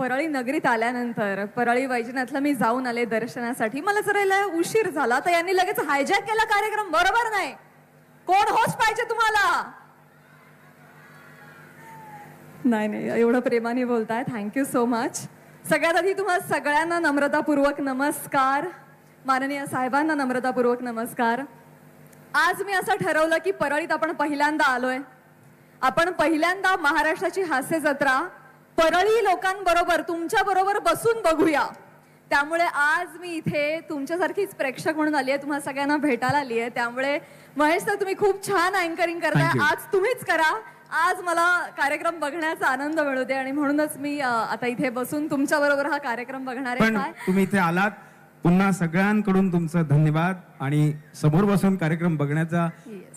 परळी नगरीत आल्यानंतर परळी वैजनाथला मी जाऊन आले दर्शनासाठी. मला जरा उशीर झाला तर यांनी लगेच हायजॅक केला कार्यक्रम. बरोबर नाही? कोण होस्ट पाहिजे तुम्हाला? नाही, एवढं प्रेमाने बोलताय. Thank you so much. सगळ्यात आधी तुम्हाला सगळ्यांना नम्रतापूर्वक नमस्कार. माननीय साहेबांना नम्रतापूर्वक नमस्कार. आज मी असं ठरवलं की परळीत आपण पहिल्यांदा आलोय. आपण पहिल्यांदा महाराष्ट्राची हास्य जत्रा परळी लोकांबरोबर तुमच्या बरोबर बसून बघूया. त्यामुळे आज मी इथे तुमच्यासारखीच प्रेक्षक म्हणून आली आहे, तुम्हाला सगळ्यांना भेटायला आली आहे. त्यामुळे महेश सर तुम्ही खूप छान अँकरिंग करताय. आज तुम्हीच करा. आज मला कार्यक्रम बघण्याचा आनंद मिळू दे आणि म्हणूनच मी आता इथे बसून तुमच्या बरोबर हा कार्यक्रम बघणार आहे. काय तुम्ही इथे आलात, पुन्हा सगळ्यांकडून तुमचं धन्यवाद. आणि समोर बसून कार्यक्रम बघण्याचा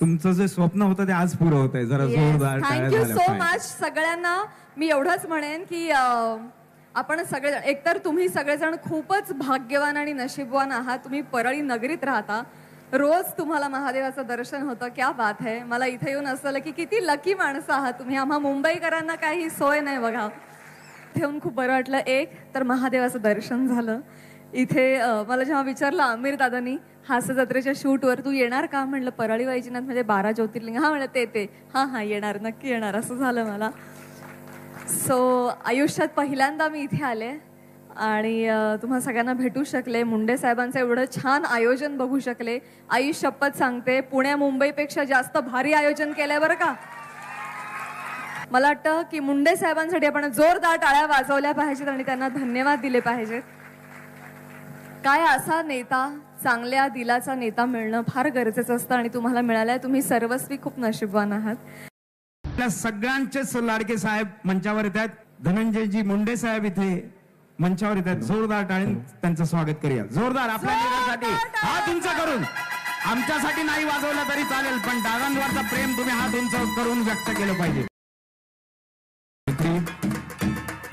तुमचं जे स्वप्न होतं ते आज पुरं होत आहे. जरा जोरदार थँक्यू सो मच सगळ्यांना. मी एवढंच म्हणेन की आपण सगळेजण, एकतर तुम्ही सगळेजण खूपच भाग्यवान आणि नशीबवान आहात. तुम्ही परळी नगरीत राहता, रोज तुम्हाला महादेवाचं दर्शन होतं. क्या बात है. मला इथे येऊन असलं की किती लकी माणसं आहात तुम्ही. आम्हा मुंबईकरांना काही सोय नाही बघा. इथे येऊन खूप बरं वाटलं. एक तर महादेवाचं दर्शन झालं. इथे मला जेव्हा विचारलं आमिर दादांनी हास्य जत्रेच्या शूटवर तू येणार का, म्हणलं परळी वैजनाथ म्हणजे 12 ज्योतिर्लिंग. हा म्हणलं ते हा येणार, नक्की येणार, असं झालं मला. सो आयुष्यात पहिल्यांदा मी इथे आले आणि तुम्हाला सगळ्यांना भेटू शकले. मुंडे साहेबांचं एवढं छान आयोजन बघू शकले. आई शपथ सांगते पुण्या मुंबईपेक्षा जास्त भारी आयोजन केलंय बरं का. मला वाटतं की मुंडे साहेबांसाठी आपण जोरदार टाळ्या वाजवल्या पाहिजेत आणि त्यांना धन्यवाद दिले पाहिजेत. काय असा नेता, चांगल्या दिलाचा नेता मिळणं फार गरजेचं असतं आणि तुम्हाला मिळालंय. तुम्ही सर्वस्वी खूप नशीबवान आहात. सगळ्यांचेच लाडके साहेब मंचावर येतात. धनंजयजी मुंडे साहेब इथे मंचावर येतात. जोरदार टाळी त्यांचं स्वागत करूया. जोरदार आपल्या नेत्यासाठी हात उंच करून. आमच्यासाठी नाही वाजवला तरी चालेल, पण दादांवरचा प्रेम तुम्ही हात उंच करून व्यक्त केलं पाहिजे.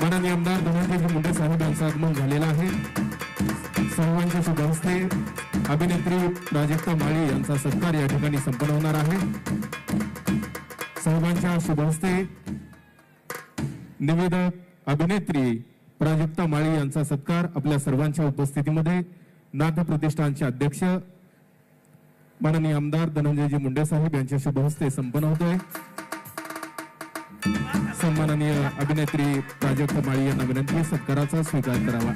माननीय आमदार धनंजयजी मुंडे साहेब यांचं आगमन झालेलं आहे. सर्वांच्या शुभ हस्ते अभिनेत्री प्राजक्ता माळी यांचा सत्कार या ठिकाणी संपन्न होणार आहे. साहेबांच्या शुभ हस्ते निवेदक अभिनेत्री प्राजक्ता माळी यांचा सत्कार आपल्या सर्वांच्या उपस्थितीमध्ये नाथ प्रतिष्ठानचे अध्यक्ष माननीय आमदार धनंजयजी मुंडे साहेब यांच्या शुभ हस्ते संपन्न होतोय. सन्माननीय अभिनेत्री प्राजक्ता माळी यांना विनंती सत्काराचा स्वीकार करावा.